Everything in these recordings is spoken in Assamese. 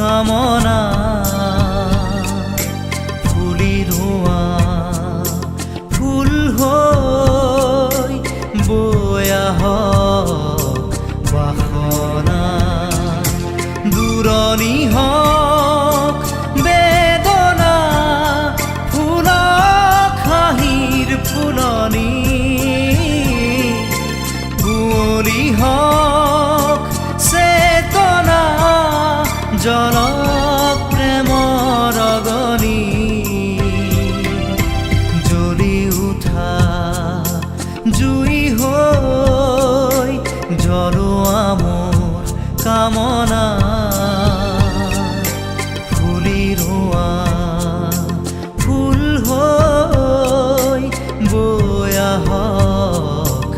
কামনা ফুলি ৰোৱা ফুল হৈ বৈ আহক বাসনা দূৰণি হওক বেদনা ফুলক হাঁহিৰ ফুলনি কুঁৱলী হওক চেতনা জলক প্ৰেমৰ অগনি জ্বলি উঠা জুই হৈ জ্বলোৱা মোৰ কামনা ফুলি ৰোৱা ফুল হৈ বৈ আহক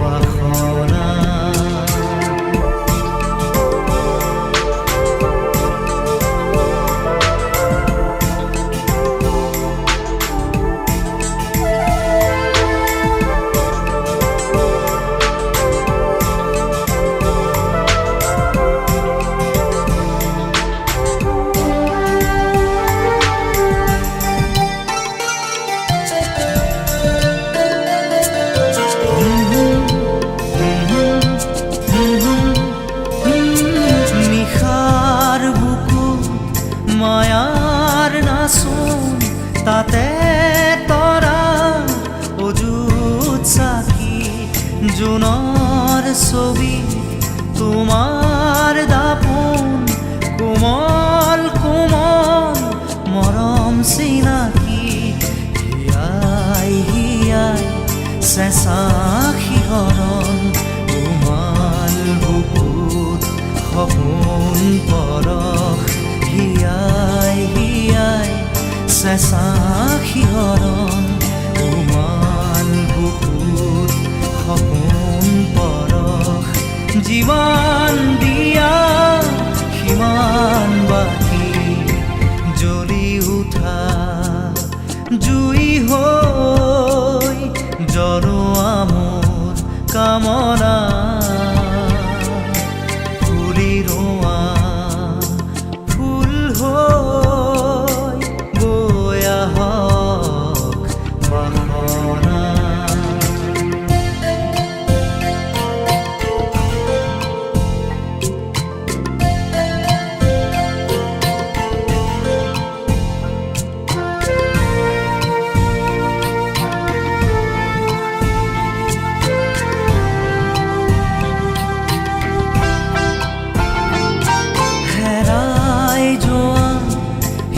বাসনা মায়াৰ নাচোন তাতে তৰা অযুত চাকি জোনৰ ছবি তোমাৰ দাপোন কোমল কোমল মৰম চিনাকি হিয়াই হিয়াই চেঁচা শিহৰণ কোমল বুকুত সপোন পৰশ হিয়াই হিয়াই চেঁচা শিহৰণ কোমল বুকুত সপোন পৰশ জীৱন দিয়া সিমান বাকী জ্বলি উঠা জুই হৈ জ্বলোৱা মোৰ কামনা ফুলি ৰোৱা ফুল হৈ বৈ আহক বাসনা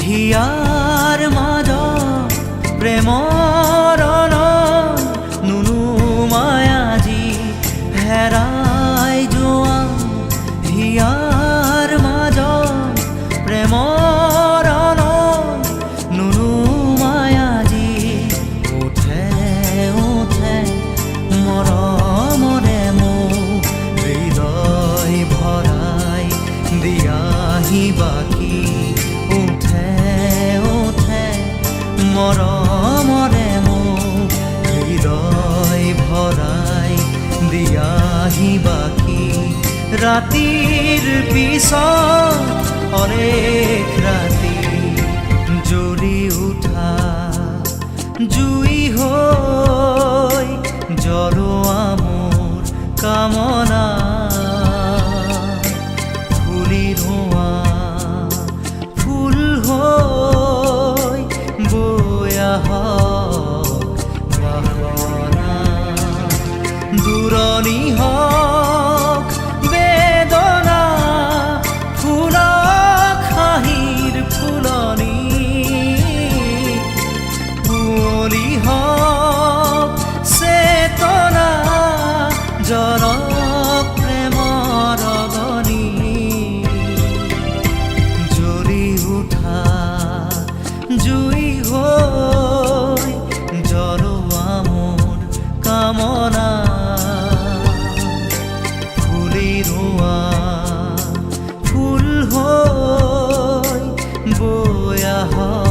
হিয়াৰ মাজত প্ৰেমৰ নুনুমাই আজি হেৰাই যোৱা হিয়াৰ মাজত প্ৰেমৰ নুনুমাই আজি উঠে উঠে মৰমৰে মোক হৃদয় ভৰাই দিয়াহি বাকী মৰমৰে মোক হৃদয় ভৰাই দিয়াহি বাকী ৰাতিৰ পিছত অনেক ৰাতি জ্বলি উঠা জুই হৈ জ্বলোৱা মোৰ কামনা ফুলি ৰোৱা ফুল হৈ বৈ আহক বাসনা দূৰণি হওক বেদনা ফুলক হাঁহিৰ ফুলনি কুঁৱলী হওক চেতনা জলক প্ৰেমৰ অগনি জ্বলি উঠা জুই হৈ জ্বলোৱা মোৰ কামনা ফুলি ৰোৱা ফুল হৈ বৈ আহক